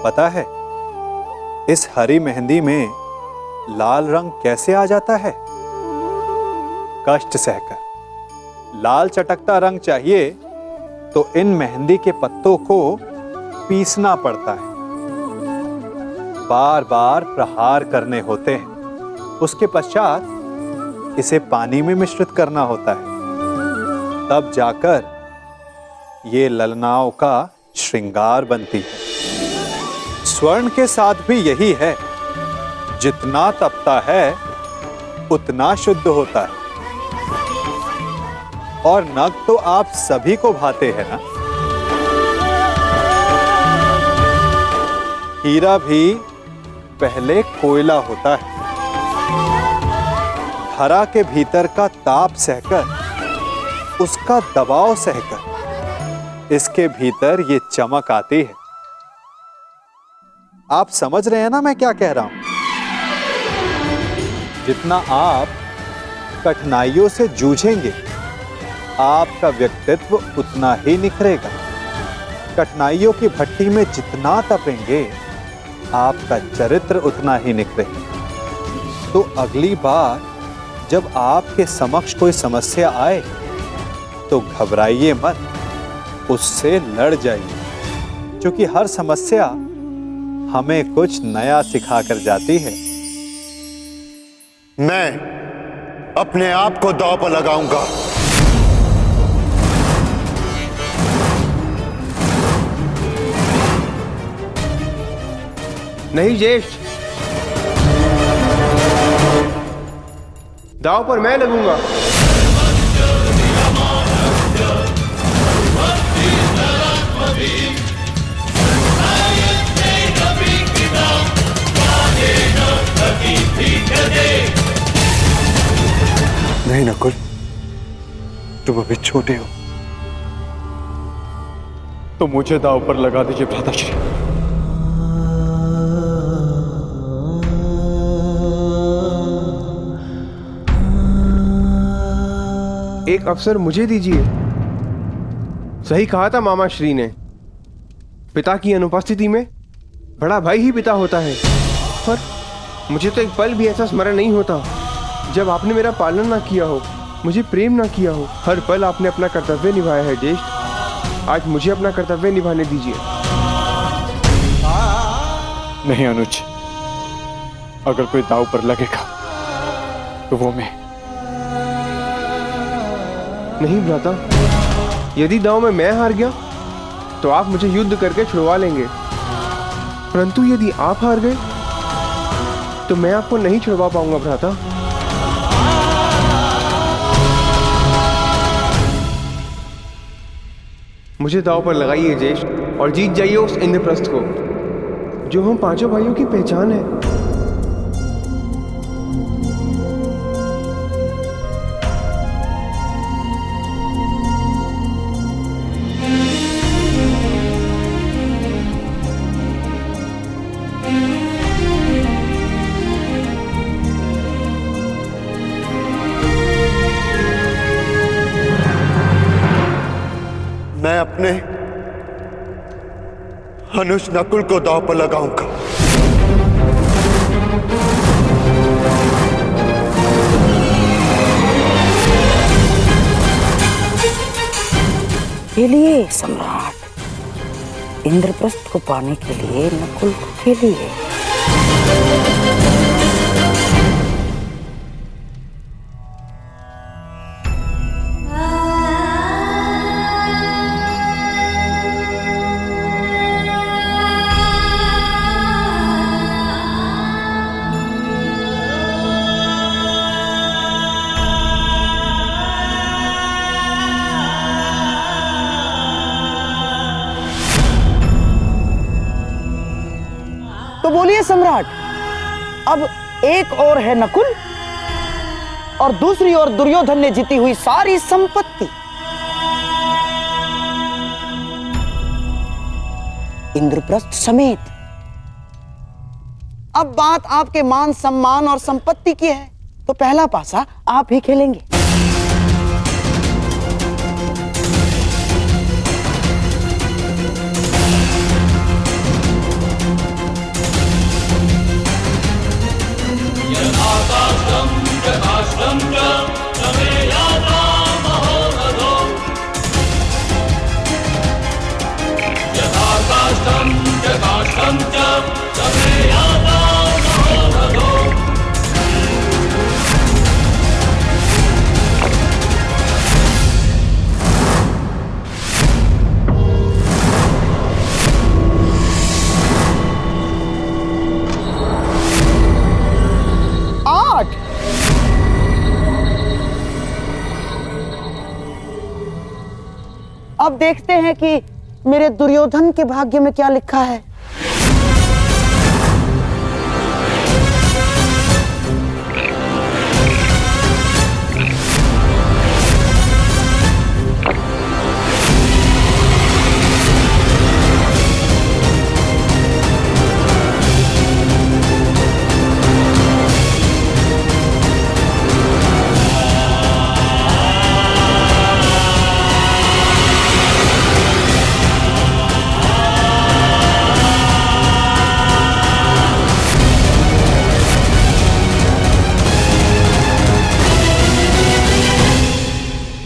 पता है इस हरी मेहंदी में लाल रंग कैसे आ जाता है? कष्ट सहकर। लाल चटकता रंग चाहिए तो इन मेहंदी के पत्तों को पीसना पड़ता है, बार बार प्रहार करने होते हैं। उसके पश्चात इसे पानी में मिश्रित करना होता है, तब जाकर ये ललनाओं का श्रृंगार बनती है। स्वर्ण के साथ भी यही है, जितना तपता है उतना शुद्ध होता है। और नग तो आप सभी को भाते हैं ना। हीरा भी पहले कोयला होता है, धरा के भीतर का ताप सहकर, उसका दबाव सहकर इसके भीतर ये चमक आती है। आप समझ रहे हैं ना मैं क्या कह रहा हूं? जितना आप कठिनाइयों से जूझेंगे, आपका व्यक्तित्व उतना ही निखरेगा। कठिनाइयों की भट्टी में जितना तपेंगे, आपका चरित्र उतना ही निखरेगा। तो अगली बार जब आपके समक्ष कोई समस्या आए तो घबराइए मत, उससे लड़ जाइए, क्योंकि हर समस्या हमें कुछ नया सिखा कर जाती है। मैं अपने आप को दांव पर लगाऊंगा। नहीं ज्येष्ठ, दांव पर मैं लगूंगा। नहीं नकुल, तुम अभी छोटे हो, तो मुझे दांव पर लगा दीजिए भ्राताश्री। एक अवसर मुझे दीजिए। सही कहा था मामा श्री ने, पिता की अनुपस्थिति में बड़ा भाई ही पिता होता है। पर मुझे तो एक पल भी ऐसा स्मरण नहीं होता जब आपने मेरा पालन ना किया हो, मुझे प्रेम ना किया हो। हर पल आपने अपना कर्तव्य निभाया है ज्येष्ठ। आज मुझे अपना कर्तव्य निभाने दीजिए। नहीं अनुज, अगर कोई दांव पर लगेगा तो वो मैं। नहीं भ्राता, यदि दांव में मैं हार गया तो आप मुझे युद्ध करके छुड़वा लेंगे, परंतु यदि आप हार गए तो मैं आपको नहीं छुड़वा पाऊंगा भ्राता। मुझे दांव पर लगाइए ज्येष्ठ और जीत जाइए उस इंद्रप्रस्थ को, जो हम पांचों भाइयों की पहचान है। मैं अपने अनुज नकुल को दांव पर लगाऊंगा। खेलिए सम्राट, इंद्रप्रस्थ को पाने के लिए नकुल को खेलिए। तो बोलिए सम्राट, अब एक और है नकुल और दूसरी ओर दुर्योधन ने जीती हुई सारी संपत्ति। इंद्रप्रस्थ समेत। अब बात आपके मान सम्मान और संपत्ति की है, तो पहला पासा आप ही खेलेंगे। अब देखते हैं कि मेरे दुर्योधन के भाग्य में क्या लिखा है।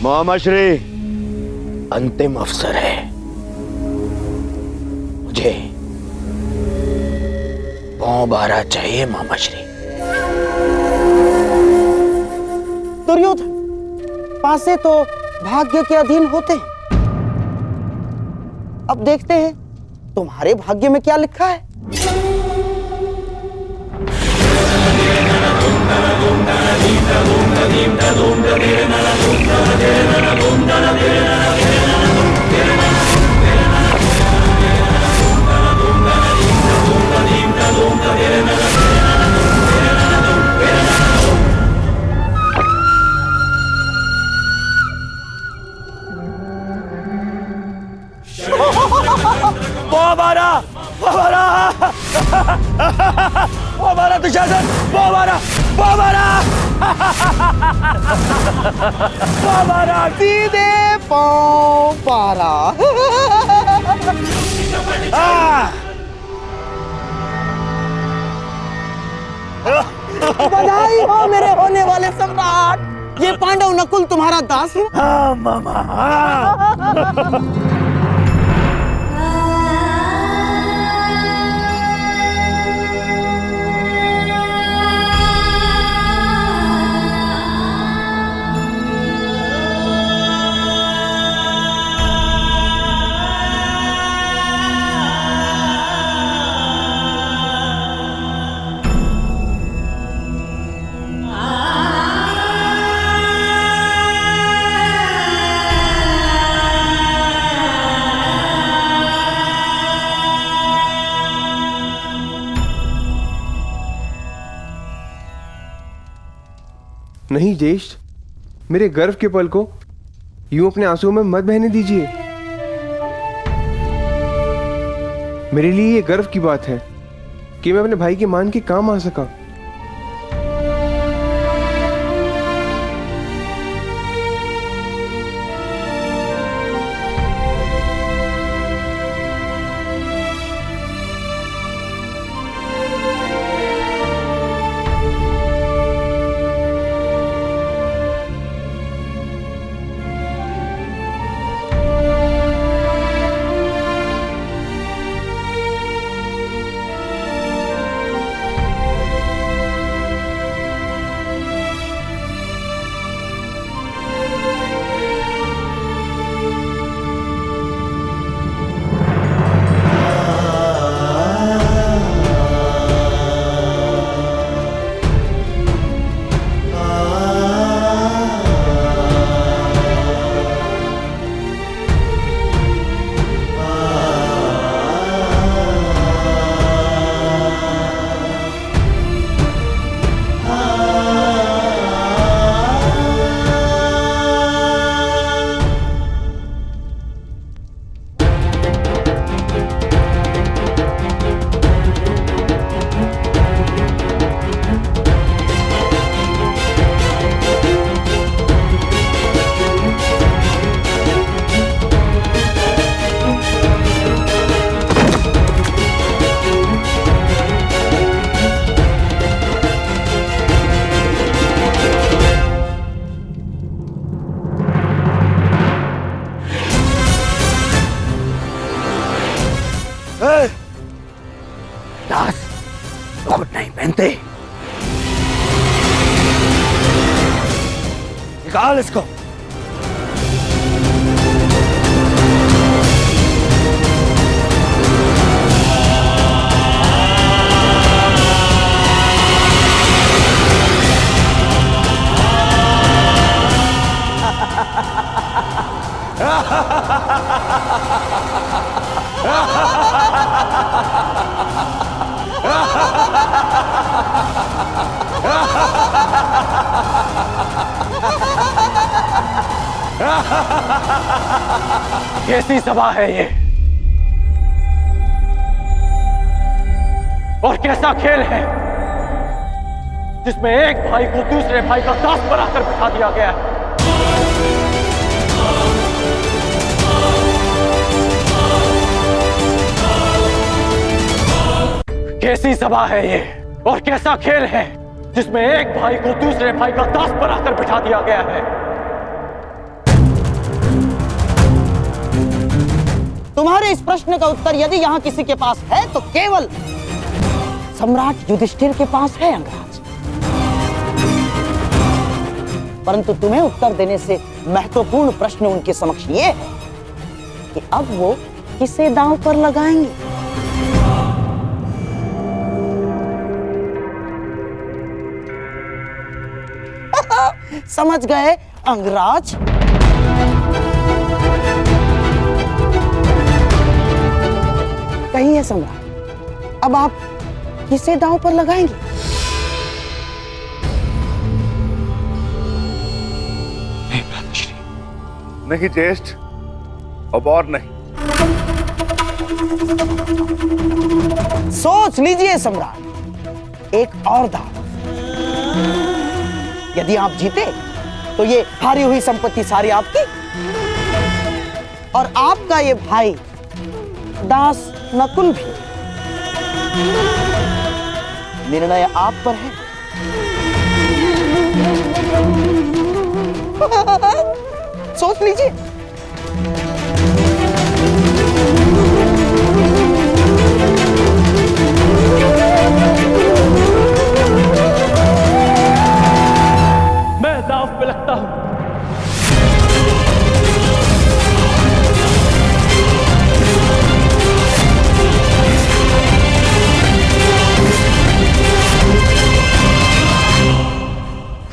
मामाश्री, अंतिम अवसर है। मुझे 12 चाहिए मामाश्री। दुर्योधन, पासे तो भाग्य के अधीन होते हैं। अब देखते हैं तुम्हारे भाग्य में क्या लिखा है। वो हमारा दुशासन, वो हमारा सीधे पांव पारा। बधाई हो मेरे होने वाले सम्राट। ये पांडव नकुल तुम्हारा दास है। हाँ मामा, नहीं ज्येष्ठ, मेरे गर्व के पल को यूं अपने आंसुओं में मत बहने दीजिए। मेरे लिए ये गर्व की बात है कि मैं अपने भाई के मान के काम आ सका। दास मुकुट नहीं पहनते। निकाल इसको। कैसी सभा है ये और कैसा खेल है जिसमें एक भाई को दूसरे भाई का दास बनाकर बिठा दिया गया है। कैसी सभा है ये और कैसा खेल है जिसमें एक भाई को दूसरे भाई का दास बनाकर बिठा दिया गया है। तुम्हारे इस प्रश्न का उत्तर यदि यहाँ किसी के पास है तो केवल सम्राट युधिष्ठिर के पास है अंगराज। परंतु तुम्हें उत्तर देने से महत्वपूर्ण प्रश्न उनके समक्ष ये है कि अब वो किसे दांव पर लगाएंगे। समझ गए अंगराज? कहिए सम्राट, अब आप किसे दांव पर लगाएंगे? नहीं ज्येष्ठ, अब और नहीं। सोच लीजिए सम्राट, एक और दांव। यदि आप जीते तो ये हारी हुई संपत्ति सारी आपकी और आपका ये भाई दास नकुल भी। निर्णय आप पर है। सोच लीजिए। मैं दांव पे लगता हूं।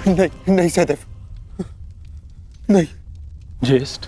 नहीं नहीं सहदेव, नहीं। ज्येष्ठ,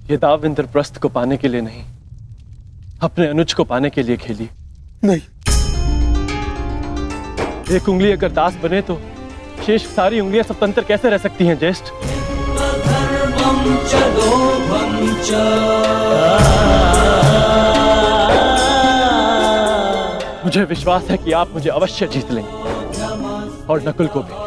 ये दाव इंद्रप्रस्थ को पाने के लिए नहीं, अपने अनुज को पाने के लिए खेली। नहीं। एक उंगली अगर दास बने तो शेष सारी उंगलियां स्वतंत्र कैसे रह सकती हैं ज्येष्ठ? मुझे विश्वास है कि आप मुझे अवश्य जीत लेंगे और नकुल को भी।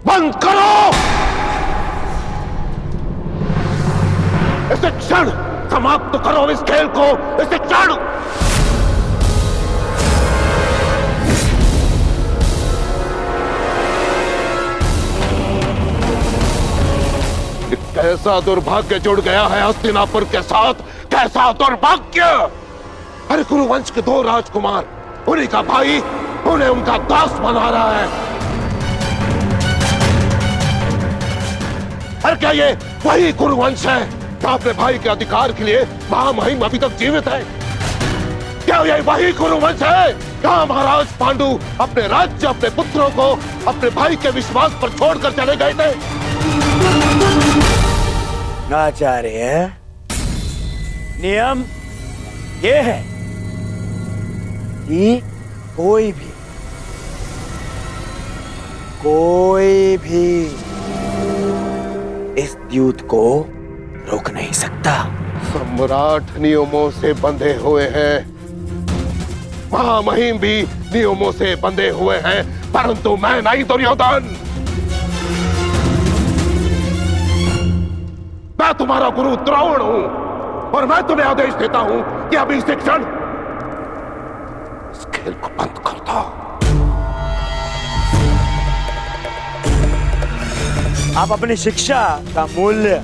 बंद करो इसे, क्षण समाप्त करो इस खेल को, इसे क्षण। कैसा दुर्भाग्य जुड़ गया है हस्तिनापुर के साथ, कैसा दुर्भाग्य। अरे कुरुवंश के दो राजकुमार, उन्हीं का भाई उन्हें उनका दास बना रहा है। अरे क्या ये वही कुरुवंश है जो अपने भाई के अधिकार के लिए महामहिम अभी तक जीवित है? क्या ये वही कुरुवंश है? क्या महाराज पांडु अपने राज्य, अपने पुत्रों को अपने भाई के विश्वास पर छोड़कर चले गए थे? आचार्य, नियम ये है कि कोई भी इस द्यूत को रोक नहीं सकता। सम्राट नियमों से बंधे हुए हैं, महामहिम भी नियमों से बंधे हुए हैं, परंतु मैं नहीं दुर्योधन। मैं तुम्हारा गुरु द्रोण हूं और मैं तुम्हें आदेश देता हूं कि अभी से क्षण इस खेल को बंद कर दो। आप अपनी शिक्षा का मूल्य,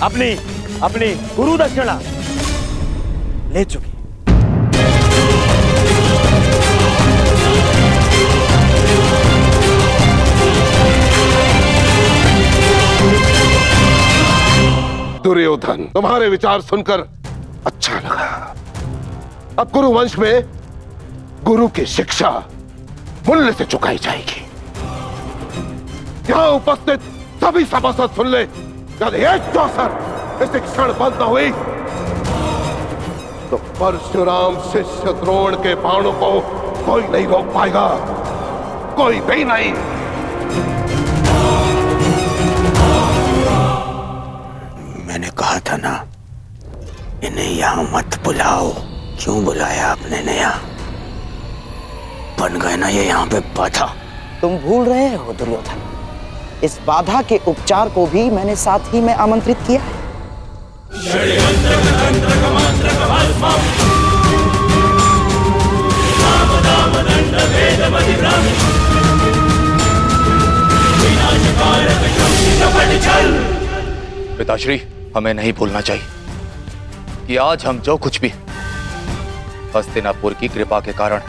अपनी अपनी गुरु दक्षिणा ले चुके। दुर्योधन, तुम्हारे विचार सुनकर अच्छा लगा। अब गुरु वंश में गुरु की शिक्षा मूल्य से चुकाई जाएगी। यहां उपस्थित सभी सभासद सुन ले, यदि एक चौसर इस क्षण बंद न हुई तो परशुराम शिष्य द्रोण के बाणों को कोई नहीं रोक पाएगा, कोई भी नहीं। मैंने कहा था ना, इन्हें यहां मत बुलाओ। क्यों बुलाया आपने ने यहाँ? बन गए ना ये यहाँ पे बाधा। तुम भूल रहे हो दुर्योधन, इस बाधा के उपचार को भी मैंने साथ ही में आमंत्रित किया है। पिताश्री, हमें नहीं भूलना चाहिए कि आज हम जो कुछ भी हस्तिनापुर की कृपा के कारण,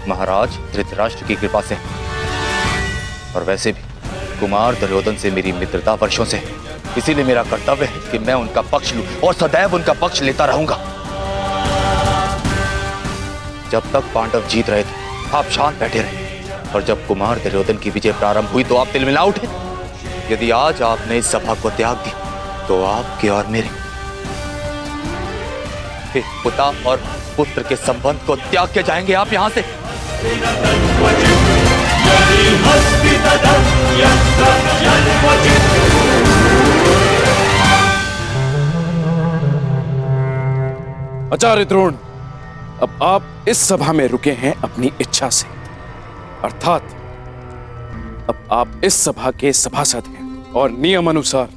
महाराज धृतराष्ट्र की कृपा से, और वैसे भी कुमार दुर्योधन से मेरी मित्रता वर्षों से, इसीलिए मेरा कर्तव्य है कि मैं उनका पक्ष लूं और सदैव उनका पक्ष लेता रहूंगा। जब तक पांडव जीत रहे थे आप शांत बैठे रहे, और जब कुमार दुर्योधन की विजय प्रारंभ हुई तो आप तिलमिला उठे। यदि आज आपने इस सभा को त्याग दी तो आपके और मेरे पिता और पुत्र के संबंध को त्याग के जाएंगे आप यहां से। आचार्य द्रोण, अब आप इस सभा में रुके हैं अपनी इच्छा से, अर्थात अब आप इस सभा के सभासद हैं और नियम अनुसार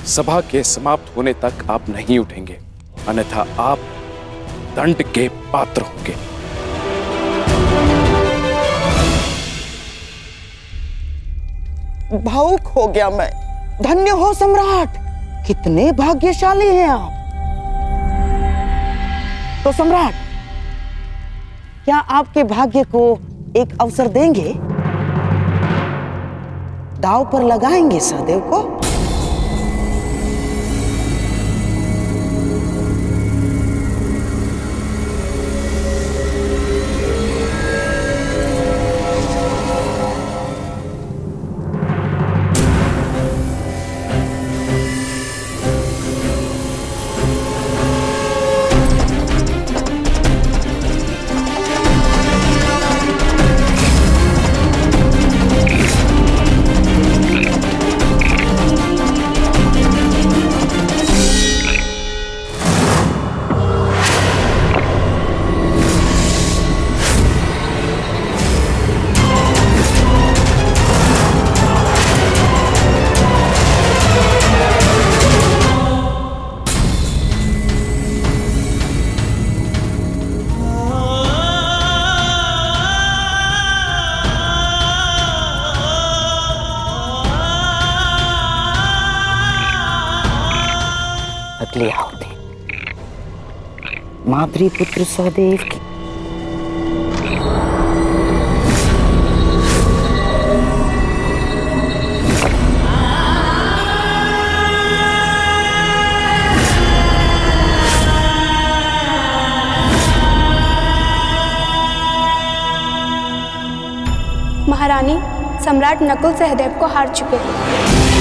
सभा के समाप्त होने तक आप नहीं उठेंगे, अन्यथा आप दंड के पात्र होंगे। भावुक हो गया मैं। धन्य हो सम्राट, कितने भाग्यशाली हैं आप। तो सम्राट, क्या आपके भाग्य को एक अवसर देंगे? दांव पर लगाएंगे सहदेव को? अगले होते माद्री पुत्र सहदेव की। महारानी, सम्राट नकुल सहदेव को हार चुके हैं।